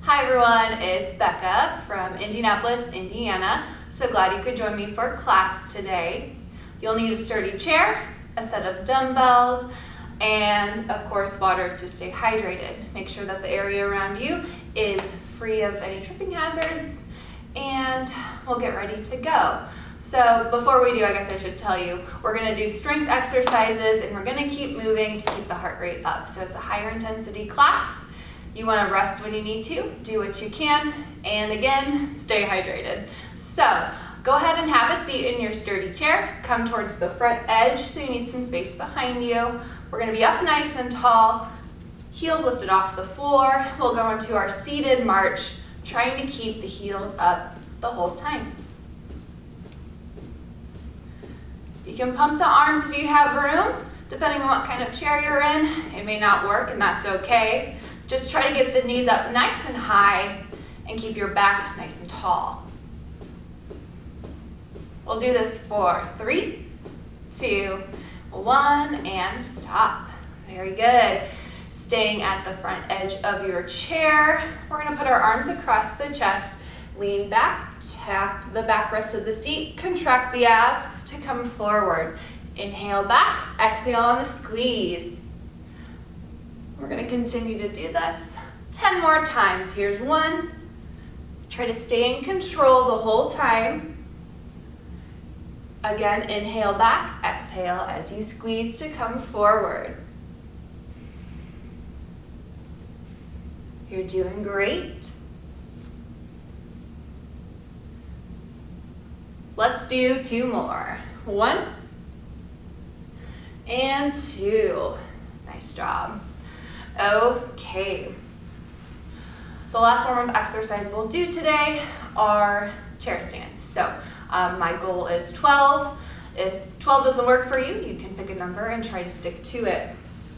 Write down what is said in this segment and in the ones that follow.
Hi everyone, it's Becca from Indianapolis, Indiana. So glad you could join me for class today. You'll need a sturdy chair, a set of dumbbells, and of course water to stay hydrated. Make sure that the area around you is free of any tripping hazards, and we'll get ready to go. So before we do, I guess I should tell you, we're gonna do strength exercises and we're gonna keep moving to keep the heart rate up. So it's a higher intensity class. You wanna rest when you need to, do what you can, and again, stay hydrated. So go ahead and have a seat in your sturdy chair. Come towards the front edge, so you need some space behind you. We're gonna be up nice and tall, heels lifted off the floor. We'll go into our seated march, trying to keep the heels up the whole time. You can pump the arms if you have room. Depending on what kind of chair you're in, it may not work, and that's okay. Just try to get the knees up nice and high and keep your back nice and tall. We'll do this for 3, 2, 1, and stop. Very good. Staying at the front edge of your chair, we're gonna put our arms across the chest, lean back, tap the backrest of the seat, contract the abs to come forward. Inhale back, exhale on the squeeze. We're gonna continue to do this 10 more times. Here's 1. Try to stay in control the whole time. Again, inhale back, exhale as you squeeze to come forward. You're doing great. Let's do 2 more. 1 and 2. Nice job. Okay. The last form of exercise we'll do today are chair stands. So my goal is 12. If 12 doesn't work for you, you can pick a number and try to stick to it.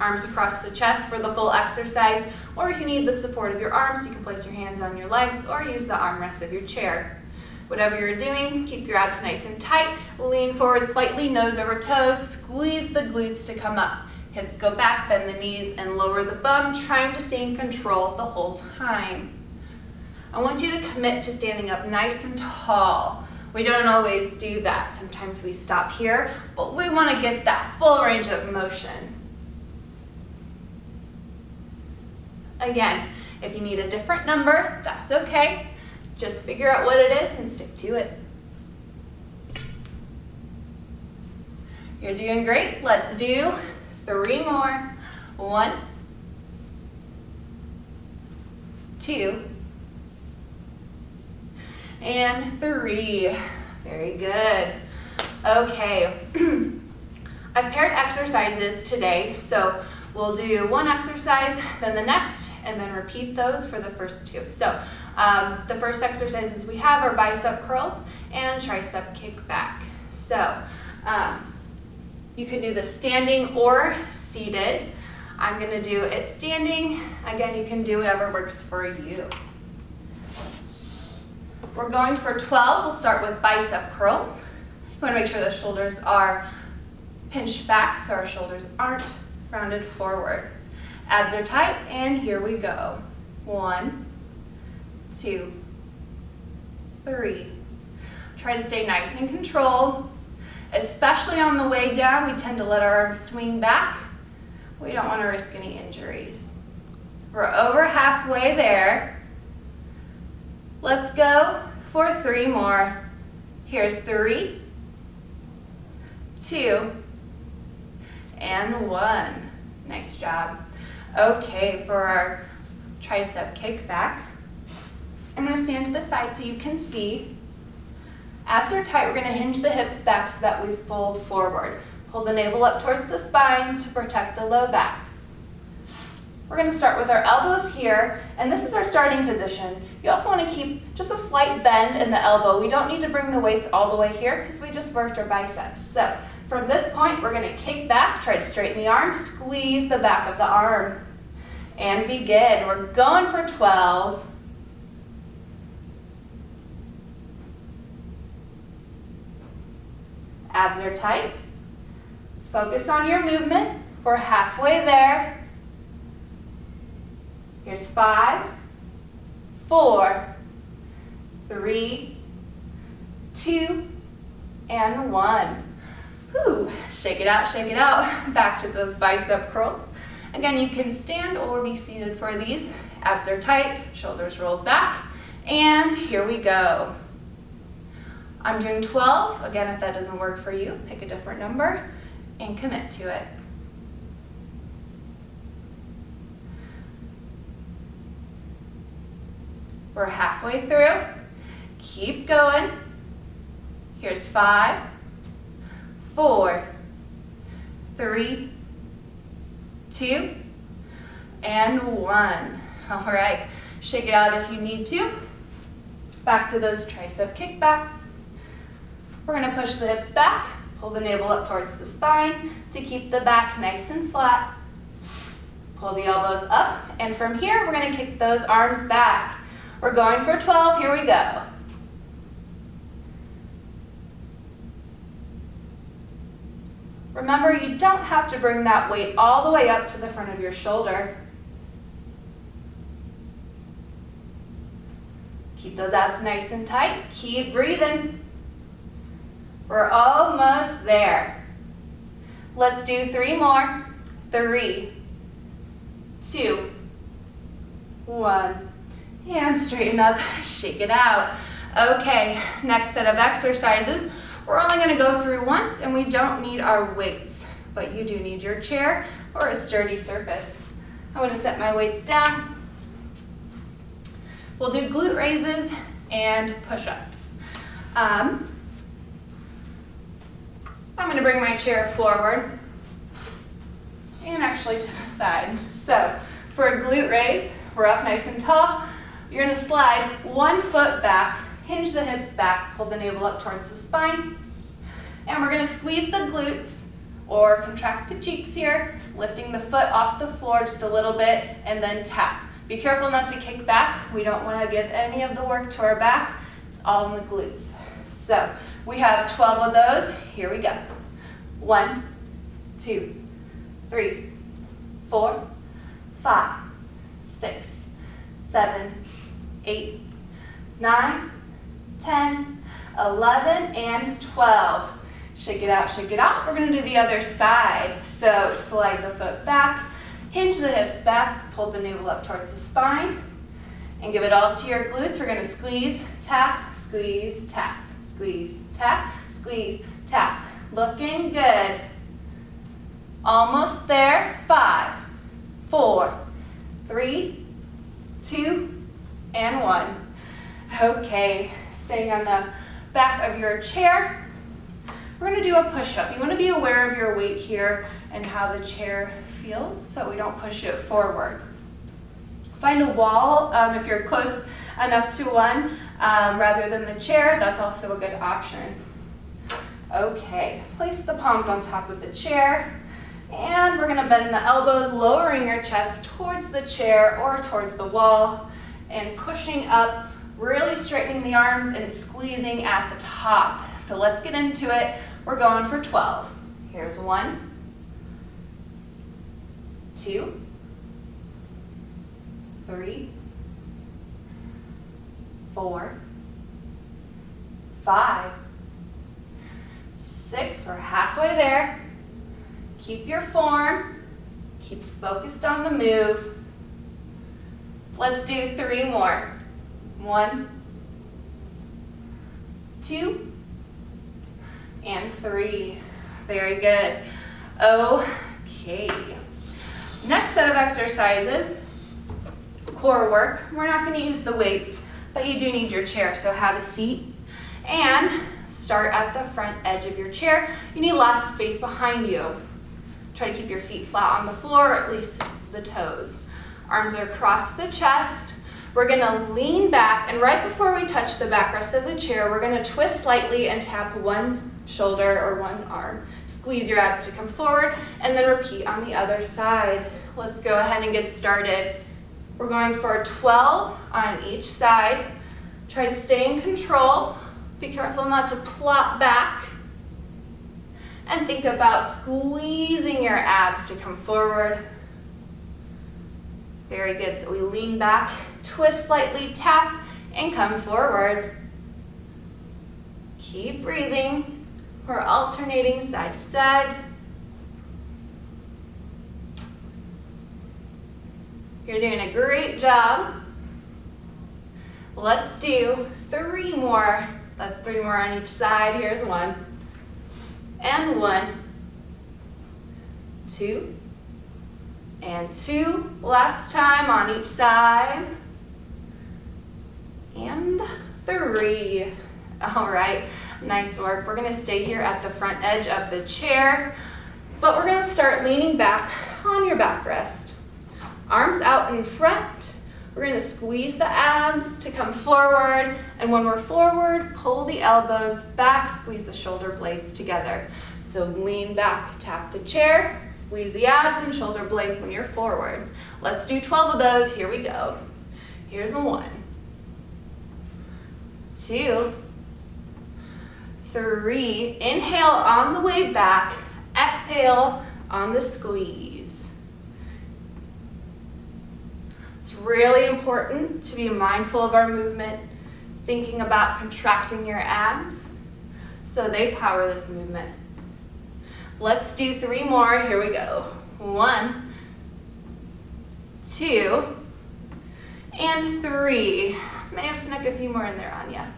Arms across the chest for the full exercise, or if you need the support of your arms, you can place your hands on your legs or use the armrest of your chair. Whatever you're doing, keep your abs nice and tight. Lean forward slightly, nose over toes. Squeeze the glutes to come up. Hips go back, bend the knees, and lower the bum, trying to stay in control the whole time. I want you to commit to standing up nice and tall. We don't always do that. Sometimes we stop here, but we want to get that full range of motion. Again, if you need a different number, that's okay. Just figure out what it is and stick to it. You're doing great. Let's do 3 more. 1, 2, and 3. Very good. Okay. I've paired exercises today, so we'll do 1 exercise, then the next, and then repeat those for the first 2. So the first exercises we have are bicep curls and tricep kickback. So you can do this standing or seated. I'm gonna do it standing. Again, you can do whatever works for you. We're going for 12. We'll start with bicep curls. You wanna make sure the shoulders are pinched back so our shoulders aren't rounded forward. Abs are tight, and here we go. 1, 2, 3. Try to stay nice and controlled. Especially on the way down, we tend to let our arms swing back. We don't want to risk any injuries. We're over halfway there. Let's go for 3 more. Here's 3, 2, and 1. Nice job. Okay, for our tricep kickback, I'm going to stand to the side so you can see. Abs are tight. We're going to hinge the hips back so that we fold forward. Pull the navel up towards the spine to protect the low back. We're going to start with our elbows here, and this is our starting position. You also want to keep just a slight bend in the elbow. We don't need to bring the weights all the way here because we just worked our biceps. So from this point, we're going to kick back, try to straighten the arm, squeeze the back of the arm, and begin. We're going for 12. Abs are tight. Focus on your movement. We're halfway there. Here's 5, 4, 3, 2, and 1. Whew. Shake it out, shake it out. Back to those bicep curls. Again, you can stand or be seated for these. Abs are tight, shoulders rolled back, and here we go. I'm doing 12. Again, if that doesn't work for you, pick a different number and commit to it. We're halfway through. Keep going. Here's 5, 4, 3, 2, and 1. All right, shake it out if you need to. Back to those tricep kickbacks. We're gonna push the hips back, pull the navel up towards the spine to keep the back nice and flat. Pull the elbows up, and from here, we're gonna kick those arms back. We're going for 12, here we go. Remember, you don't have to bring that weight all the way up to the front of your shoulder. Keep those abs nice and tight. Keep breathing. We're almost there. Let's do 3 more. 3, 2, 1. And straighten up, shake it out. Okay, next set of exercises. We're only gonna go through once and we don't need our weights, but you do need your chair or a sturdy surface. I'm gonna set my weights down. We'll do glute raises and push-ups. I'm gonna bring my chair forward and actually to the side. So for a glute raise, we're up nice and tall. You're gonna slide 1 foot back, hinge the hips back, pull the navel up towards the spine, and we're gonna squeeze the glutes or contract the cheeks here, lifting the foot off the floor just a little bit and then tap. Be careful not to kick back. We don't wanna give any of the work to our back. It's all in the glutes. So we have 12 of those. Here we go. 1, 2, 3, 4, 5, 6, 7, 8, 9, 10, 11, and 12. Shake it out, shake it out. We're gonna do the other side. So slide the foot back, hinge the hips back, pull the navel up towards the spine, and give it all to your glutes. We're gonna squeeze, tap, squeeze, tap, squeeze, tap, squeeze, tap. Looking good. Almost there. 5, 4, 3, 2, and 1. Okay, staying on the back of your chair. We're gonna do a push-up. You wanna be aware of your weight here and how the chair feels so we don't push it forward. Find a wall if you're close enough to one rather than the chair. That's also a good option. Okay, place the palms on top of the chair. And we're gonna bend the elbows, lowering your chest towards the chair or towards the wall and pushing up, really straightening the arms and squeezing at the top. So let's get into it. We're going for 12. Here's 1, 2, 3, 4, 5, 6. We're halfway there. Keep your form. Keep focused on the move. Let's do 3 more. 1, 2, and 3. Very good. Okay. Next set of exercises, core work. We're not going to use the weights, but you do need your chair, so have a seat and start at the front edge of your chair. You need lots of space behind you. Try to keep your feet flat on the floor, or at least the toes. Arms are across the chest. We're gonna lean back, and right before we touch the backrest of the chair, we're gonna twist slightly and tap one shoulder or one arm. Squeeze your abs to come forward, and then repeat on the other side. Let's go ahead and get started. We're going for 12 on each side. Try to stay in control. Be careful not to plop back. And think about squeezing your abs to come forward. Very good. So we lean back, twist slightly, tap, and come forward. Keep breathing. We're alternating side to side. You're doing a great job. Let's do 3 more. That's 3 more on each side. Here's 1. And 1. 2. And 2. Last time on each side. And 3. All right, nice work. We're gonna stay here at the front edge of the chair, but we're gonna start leaning back on your backrest. Arms out in front. We're gonna squeeze the abs to come forward, and when we're forward, pull the elbows back, squeeze the shoulder blades together. So lean back, tap the chair, squeeze the abs and shoulder blades when you're forward. Let's do 12 of those. Here we go. Here's 1, 2, 3. Inhale on the way back. Exhale on the squeeze. It's really important to be mindful of our movement, thinking about contracting your abs so they power this movement. Let's do 3 more. Here we go. 1, 2, and 3. May have snuck a few more in there, Anya.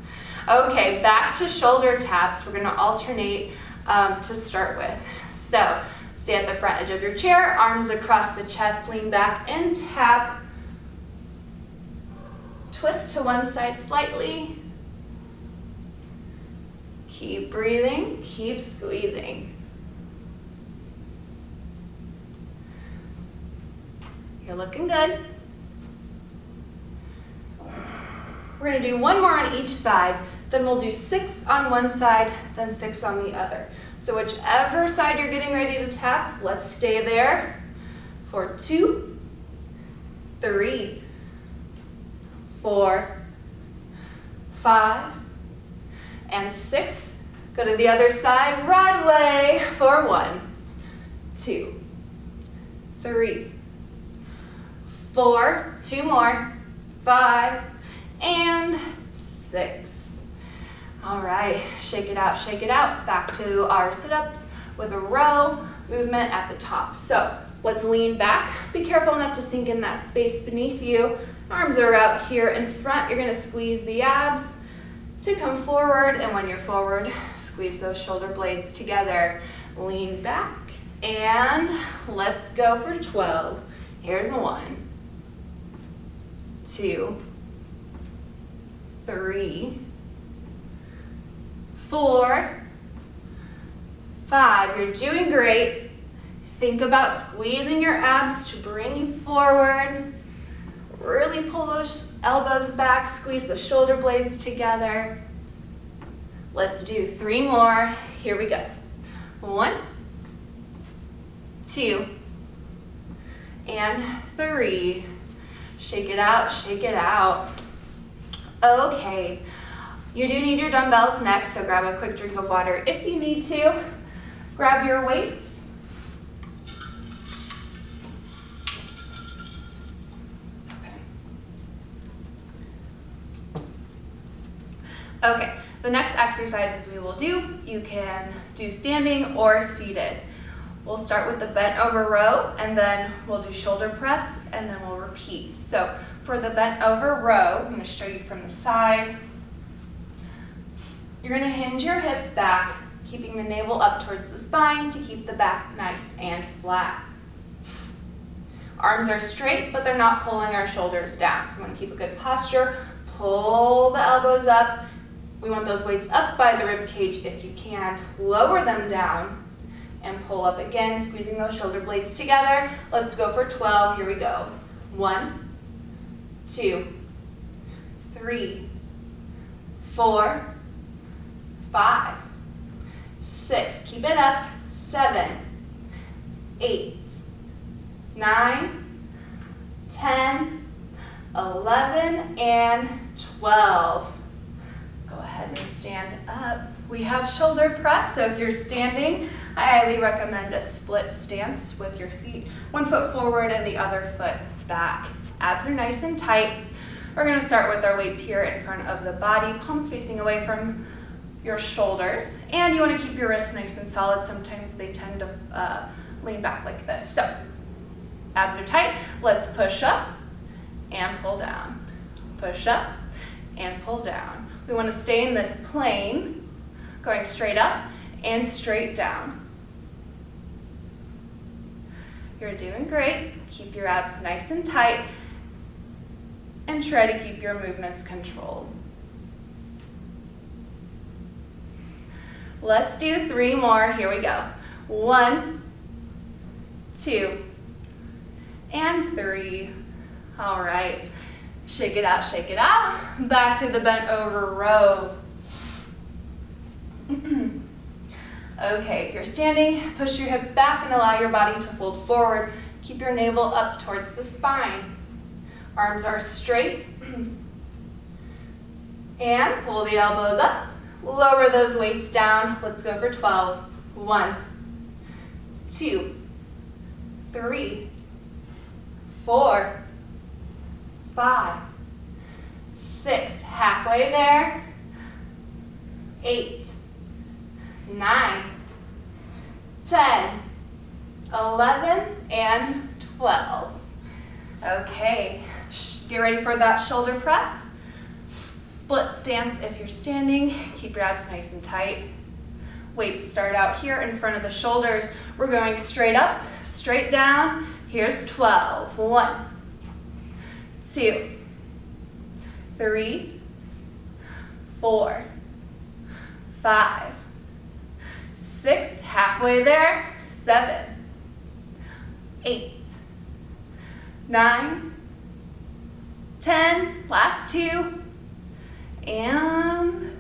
Okay, back to shoulder taps. We're gonna alternate to start with. So, stay at the front edge of your chair, arms across the chest, lean back and tap. Twist to one side slightly. Keep breathing, keep squeezing. You're looking good. We're gonna do 1 more on each side, then we'll do 6 on one side, then 6 on the other. So whichever side you're getting ready to tap, let's stay there for 2, 3, 4, 5, and 6. Go to the other side, right away for 1, 2, 3, 4, 2 more, 5, and 6. All right, shake it out. Back to our sit-ups with a row movement at the top. So let's lean back. Be careful not to sink in that space beneath you. Arms are out here in front. You're gonna squeeze the abs to come forward, and when you're forward, squeeze those shoulder blades together. Lean back, and let's go for 12. Here's 1, 2, 3, 4, 5. You're doing great. Think about squeezing your abs to bring you forward. Really pull those elbows back, squeeze the shoulder blades together. Let's do 3 more. Here we go. 1, 2, and 3. Shake it out. Okay, you do need your dumbbells next, so grab a quick drink of water if you need to. Grab your weights. Okay, the next exercises we will do, you can do standing or seated. We'll start with the bent over row, and then we'll do shoulder press, and then we'll repeat. So for the bent over row, I'm going to show you from the side. You're going to hinge your hips back, keeping the navel up towards the spine to keep the back nice and flat. Arms are straight, but they're not pulling our shoulders down. So we want to keep a good posture. Pull the elbows up. We want those weights up by the rib cage if you can. Lower them down and pull up again, squeezing those shoulder blades together. Let's go for 12. Here we go. 1, 2, 3, 4, 5, 6. Keep it up. 7, 8, 9, 10, 11, and 12. Go ahead and stand up. We have shoulder press, so if you're standing, I highly recommend a split stance with your feet 1 foot forward and the other foot back. Abs are nice and tight. We're gonna start with our weights here in front of the body, palms facing away from your shoulders, and you wanna keep your wrists nice and solid. Sometimes they tend to lean back like this. So, abs are tight. Let's push up and pull down. Push up and pull down. We wanna stay in this plane, going straight up and straight down. You're doing great. Keep your abs nice and tight and try to keep your movements controlled. Let's do 3 more. Here we go. 1, 2, and 3. All right. Shake it out, shake it out. Back to the bent over row. Okay, if you're standing, push your hips back and allow your body to fold forward. Keep your navel up towards the spine. Arms are straight. And pull the elbows up. Lower those weights down. Let's go for 12. 1, 2, 3, 4, 5, 6. Halfway there. 8, 9, 10, 11, and 12. Okay, get ready for that shoulder press. Split stance if you're standing. Keep your abs nice and tight. Weights start out here in front of the shoulders. We're going straight up, straight down. Here's 12. 1, 2, 3, 4, 5, 6, halfway there. 7, 8, 9, 10, last 2, and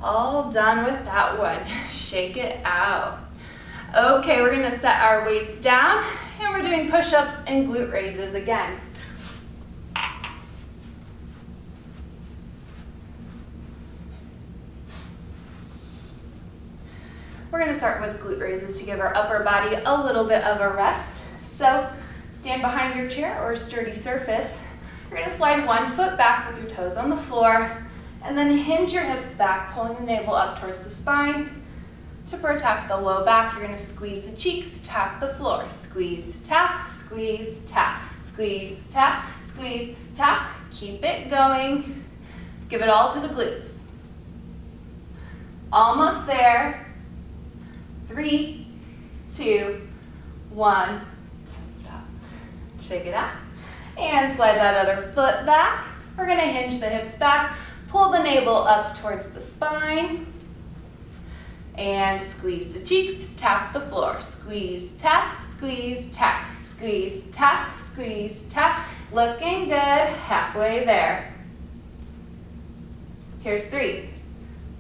all done with that one. Shake it out. Okay, we're gonna set our weights down and we're doing push-ups and glute raises again. We're gonna start with glute raises to give our upper body a little bit of a rest. So stand behind your chair or a sturdy surface. You're gonna slide one foot back with your toes on the floor and then hinge your hips back, pulling the navel up towards the spine. To protect the low back, you're gonna squeeze the cheeks, tap the floor. Squeeze, tap, squeeze, tap, squeeze, tap, squeeze, tap. Keep it going. Give it all to the glutes. Almost there. 3, 2, 1, stop. Shake it out. And slide that other foot back. We're gonna hinge the hips back, pull the navel up towards the spine, and squeeze the cheeks, tap the floor. Squeeze, tap, squeeze, tap, squeeze, tap, squeeze, tap. Looking good, halfway there. Here's 3,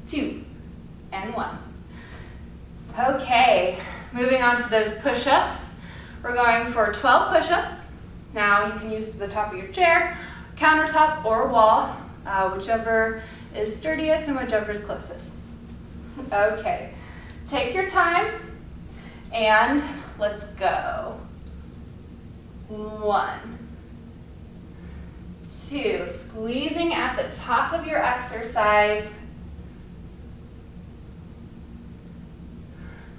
2, and 1. Okay, moving on to those push-ups. We're going for 12 push-ups. Now you can use the top of your chair, countertop, or wall, whichever is sturdiest and whichever is closest. Okay, take your time and let's go. 1, 2, squeezing at the top of your exercise.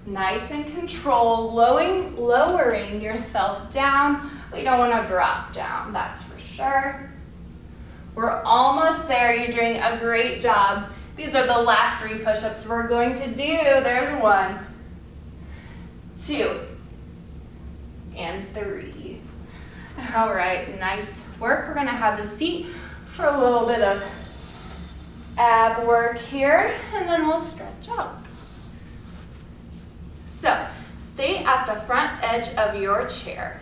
Nice and controlled, lowering yourself down. We don't want to drop down, that's for sure. We're almost there. You're doing a great job. These are the last 3 push-ups we're going to do. There's 1, 2, and 3. All right, nice work. We're going to have a seat for a little bit of ab work here, and then we'll stretch out. So, stay at the front edge of your chair.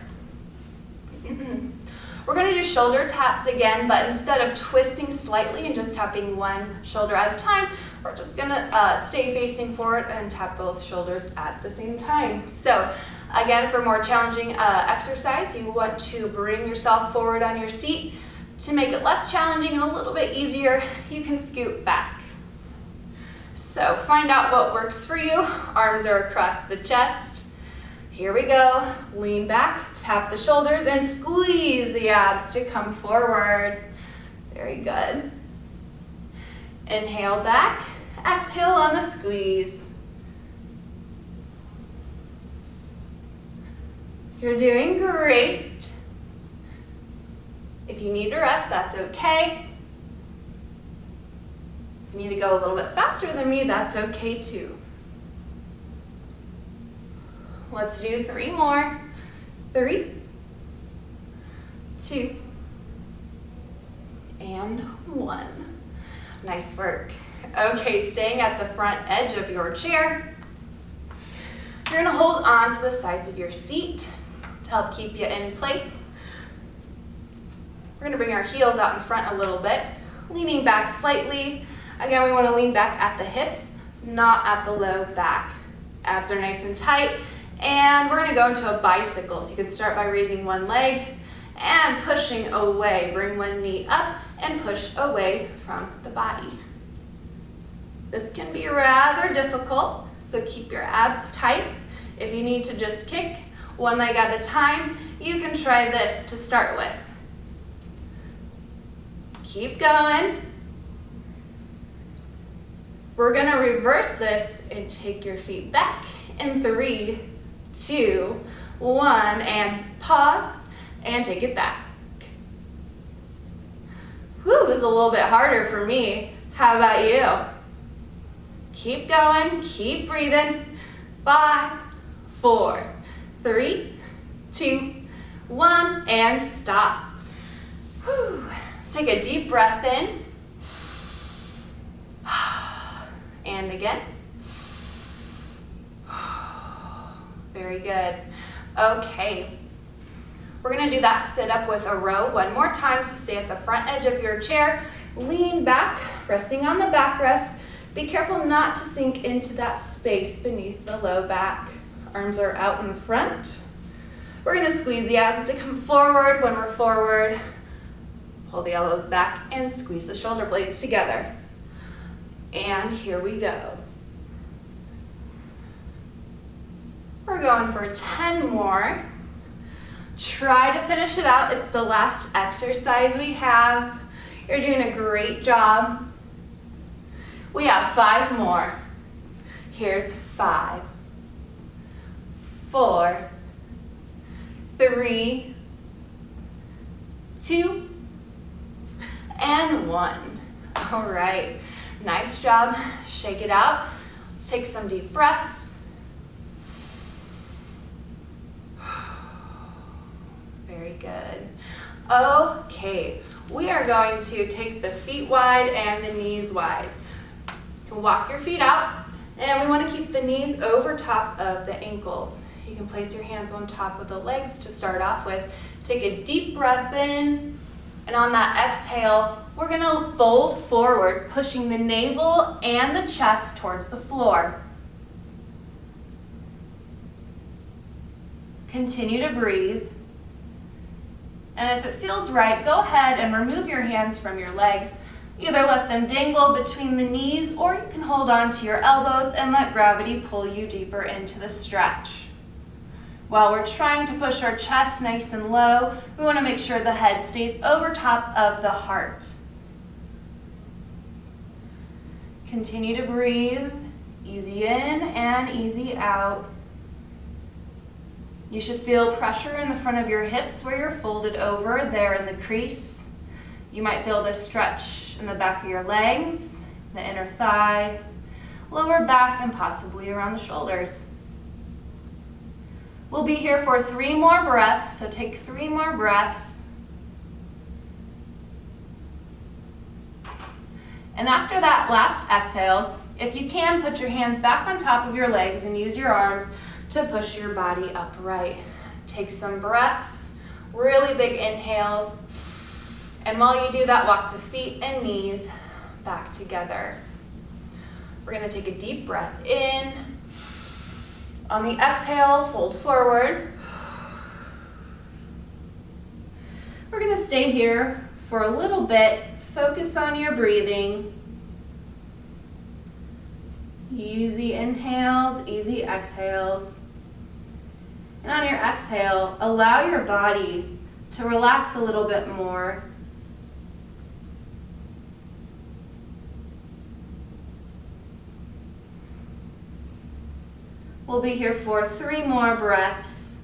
We're going to do shoulder taps again, but instead of twisting slightly and just tapping one shoulder at a time, we're just going to stay facing forward and tap both shoulders at the same time. So, again, for more challenging exercise, you want to bring yourself forward on your seat. To make it less challenging and a little bit easier, you can scoot back. So find out what works for you. Arms are across the chest. Here we go. Lean back, tap the shoulders, and squeeze the abs to come forward. Very good. Inhale back, exhale on the squeeze. You're doing great. If you need to rest, that's okay. If you need to go a little bit faster than me, that's okay too. Let's do 3 more. 3, 2, and 1. Nice work. Okay, staying at the front edge of your chair. You're gonna hold on to the sides of your seat to help keep you in place. We're gonna bring our heels out in front a little bit, leaning back slightly. Again, we wanna lean back at the hips, not at the low back. Abs are nice and tight, and we're gonna go into a bicycle. So you can start by raising one leg and pushing away. Bring one knee up and push away from the body. This can be rather difficult, so keep your abs tight. If you need to just kick one leg at a time, you can try this to start with. Keep going. We're gonna reverse this and take your feet back in 3, 2, 1, and pause and take it back. Whew, this is a little bit harder for me. How about you? Keep going, keep breathing. 5, 4, 3, 2, 1, and stop. Whew. Take a deep breath in. And again. Very good. Okay. We're gonna do that sit up with a row one more time, so stay at the front edge of your chair, lean back, resting on the backrest. Be careful not to sink into that space beneath the low back. Arms are out in front. We're gonna squeeze the abs to come forward. When we're forward, pull the elbows back and squeeze the shoulder blades together. And here we go. We're going for 10 more. Try to finish it out. It's the last exercise we have. You're doing a great job. We have 5 more. Here's 5, 4, 3, 2, and 1. All right, nice job. Shake it out. Let's take some deep breaths. Very good. Okay, we are going to take the feet wide and the knees wide. You can walk your feet out, and we want to keep the knees over top of the ankles. You can place your hands on top of the legs to start off with. Take a deep breath in, and on that exhale, we're going to fold forward, pushing the navel and the chest towards the floor. Continue to breathe. And if it feels right, go ahead and remove your hands from your legs. Either let them dangle between the knees, or you can hold on to your elbows and let gravity pull you deeper into the stretch. While we're trying to push our chest nice and low, we want to make sure the head stays over top of the heart. Continue to breathe, easy in and easy out. You should feel pressure in the front of your hips where you're folded over, there in the crease. You might feel this stretch in the back of your legs, the inner thigh, lower back, and possibly around the shoulders. We'll be here for 3 more breaths, so take 3 more breaths. And after that last exhale, if you can, put your hands back on top of your legs and use your arms to push your body upright. Take some breaths, really big inhales. And while you do that, walk the feet and knees back together. We're gonna take a deep breath in. On the exhale, fold forward. We're gonna stay here for a little bit. Focus on your breathing. Easy inhales, easy exhales. And on your exhale, allow your body to relax a little bit more. We'll be here for 3 more breaths.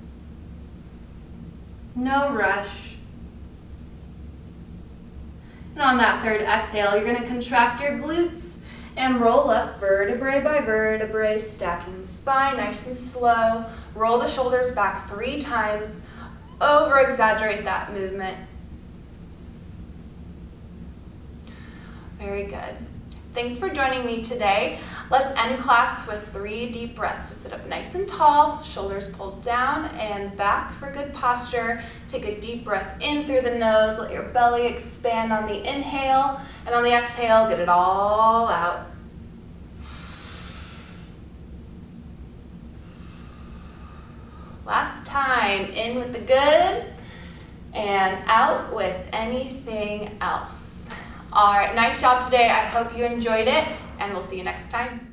No rush. And on that third exhale, you're going to contract your glutes and roll up vertebrae by vertebrae, stacking spine nice and slow. Roll the shoulders back 3 times. Over-exaggerate that movement. Very good. Thanks for joining me today. Let's end class with 3 deep breaths. So sit up nice and tall, shoulders pulled down and back for good posture. Take a deep breath in through the nose. Let your belly expand on the inhale, and on the exhale, get it all out. Last time, in with the good and out with anything else. All right, nice job today. I hope you enjoyed it, and we'll see you next time.